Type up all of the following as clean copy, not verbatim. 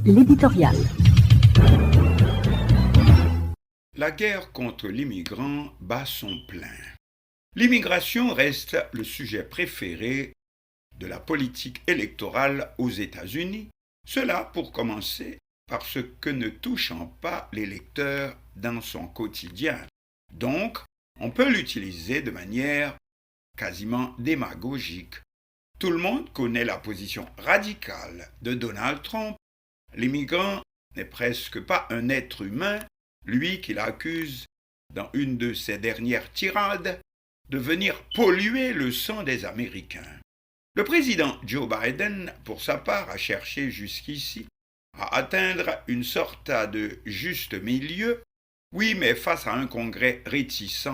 L'éditorial. La guerre contre l'immigrant bat son plein. L'immigration reste le sujet préféré de la politique électorale aux États-Unis, cela pour commencer parce que ne touchant pas l'électeur dans son quotidien. Donc, on peut l'utiliser de manière quasiment démagogique. Tout le monde connaît la position radicale de Donald Trump. L'immigrant n'est presque pas un être humain, lui qui l'accuse, dans une de ses dernières tirades, de venir polluer le sang des Américains. Le président Joe Biden, pour sa part, a cherché jusqu'ici à atteindre une sorte de juste milieu, oui, mais face à un Congrès réticent,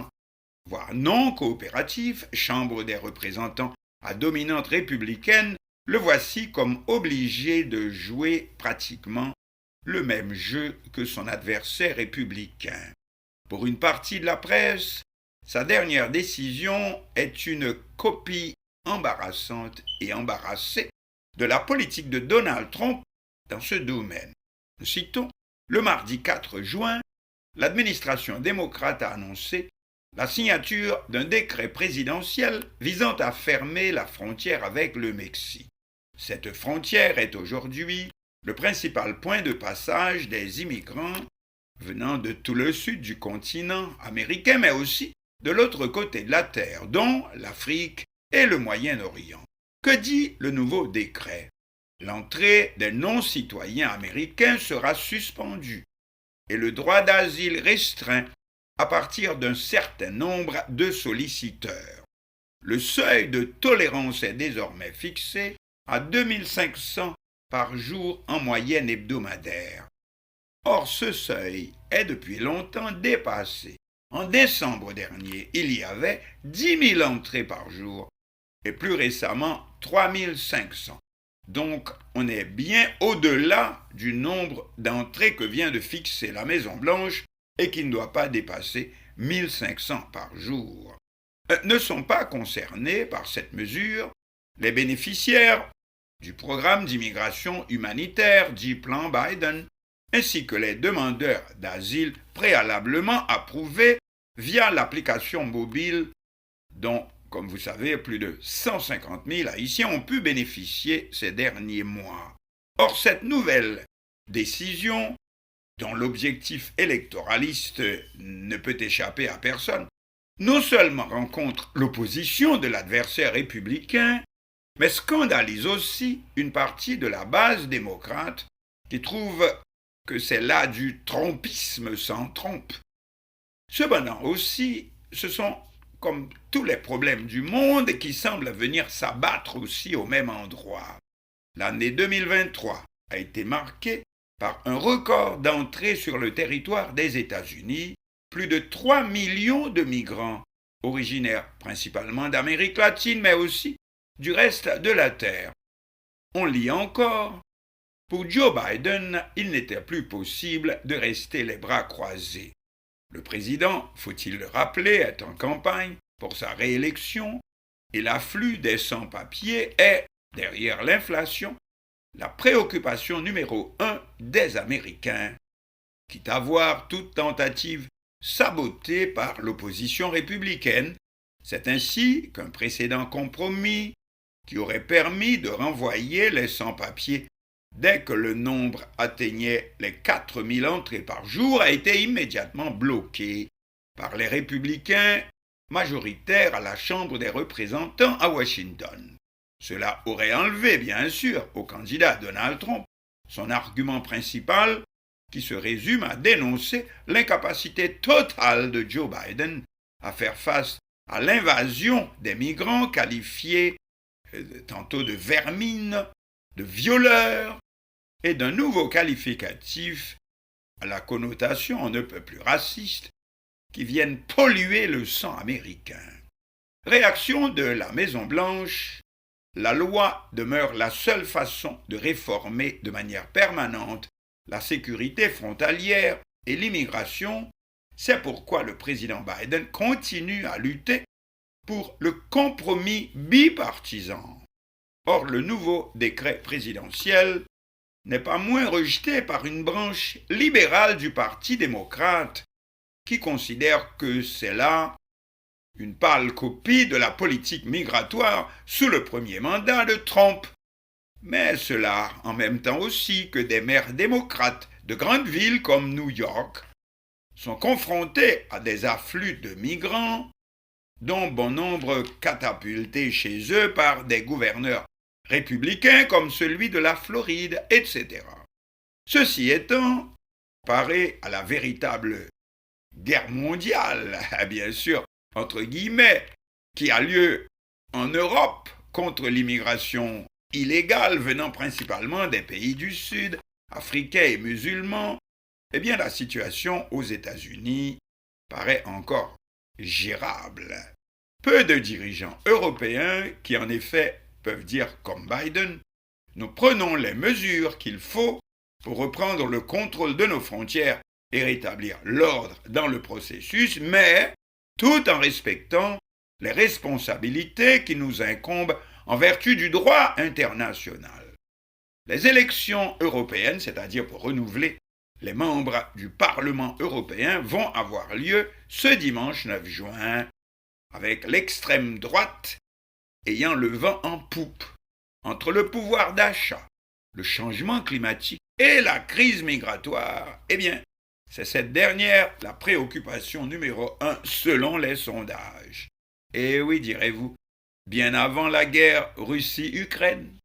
voire non coopératif, Chambre des représentants à dominante républicaine, le voici comme obligé de jouer pratiquement le même jeu que son adversaire républicain. Pour une partie de la presse, sa dernière décision est une copie embarrassante et embarrassée de la politique de Donald Trump dans ce domaine. Citons, le mardi 4 juin, l'administration démocrate a annoncé la signature d'un décret présidentiel visant à fermer la frontière avec le Mexique. Cette frontière est aujourd'hui le principal point de passage des immigrants venant de tout le sud du continent américain, mais aussi de l'autre côté de la Terre, dont l'Afrique et le Moyen-Orient. Que dit le nouveau décret? L'entrée des non-citoyens américains sera suspendue et le droit d'asile restreint à partir d'un certain nombre de solliciteurs. Le seuil de tolérance est désormais fixé à 2500 par jour en moyenne hebdomadaire. Or, ce seuil est depuis longtemps dépassé. En décembre dernier, il y avait 10 000 entrées par jour et plus récemment 3 500. Donc, on est bien au-delà du nombre d'entrées que vient de fixer la Maison-Blanche et qui ne doit pas dépasser 1500 par jour. Ne sont pas concernés par cette mesure les bénéficiaires du programme d'immigration humanitaire dit Plan Biden, ainsi que les demandeurs d'asile préalablement approuvés via l'application mobile dont, comme vous savez, plus de 150 000 Haïtiens ont pu bénéficier ces derniers mois. Or, cette nouvelle décision, dont l'objectif électoraliste ne peut échapper à personne, non seulement rencontre l'opposition de l'adversaire républicain, mais scandalise aussi une partie de la base démocrate qui trouve que c'est là du trompisme sans trompe. Cependant aussi, ce sont comme tous les problèmes du monde qui semblent venir s'abattre aussi au même endroit. L'année 2023 a été marquée par un record d'entrée sur le territoire des États-Unis, plus de 3 millions de migrants, originaires principalement d'Amérique latine, mais aussi du reste de la Terre. On lit encore, pour Joe Biden, il n'était plus possible de rester les bras croisés. Le président, faut-il le rappeler, est en campagne pour sa réélection et l'afflux des sans-papiers est, derrière l'inflation, la préoccupation numéro 1 des Américains, quitte à voir toute tentative sabotée par l'opposition républicaine. C'est ainsi qu'un précédent compromis qui aurait permis de renvoyer les sans-papiers dès que le nombre atteignait les 4 000 entrées par jour a été immédiatement bloqué par les républicains majoritaires à la Chambre des représentants à Washington. Cela aurait enlevé, bien sûr, au candidat Donald Trump son argument principal qui se résume à dénoncer l'incapacité totale de Joe Biden à faire face à l'invasion des migrants qualifiés tantôt de vermine, de violeurs et d'un nouveau qualificatif à la connotation on ne peut plus raciste qui viennent polluer le sang américain. Réaction de la Maison-Blanche, la loi demeure la seule façon de réformer de manière permanente la sécurité frontalière et l'immigration. C'est pourquoi le président Biden continue à lutter pour le compromis bipartisan. Or, le nouveau décret présidentiel n'est pas moins rejeté par une branche libérale du Parti démocrate qui considère que c'est là une pâle copie de la politique migratoire sous le premier mandat de Trump. Mais cela en même temps aussi que des maires démocrates de grandes villes comme New York sont confrontés à des afflux de migrants dont bon nombre catapultés chez eux par des gouverneurs républicains comme celui de la Floride, etc. Ceci étant, comparé à la véritable guerre mondiale, bien sûr, entre guillemets, qui a lieu en Europe contre l'immigration illégale venant principalement des pays du Sud, africains et musulmans, eh bien la situation aux États-Unis paraît encore gérable. Peu de dirigeants européens qui en effet peuvent dire comme Biden, nous prenons les mesures qu'il faut pour reprendre le contrôle de nos frontières et rétablir l'ordre dans le processus, mais tout en respectant les responsabilités qui nous incombent en vertu du droit international. Les élections européennes, c'est-à-dire pour renouveler les membres du Parlement européen, vont avoir lieu ce dimanche 9 juin, avec l'extrême droite ayant le vent en poupe. Entre le pouvoir d'achat, le changement climatique et la crise migratoire, eh bien, c'est cette dernière la préoccupation numéro 1 selon les sondages. Et oui, direz-vous, bien avant la guerre Russie-Ukraine.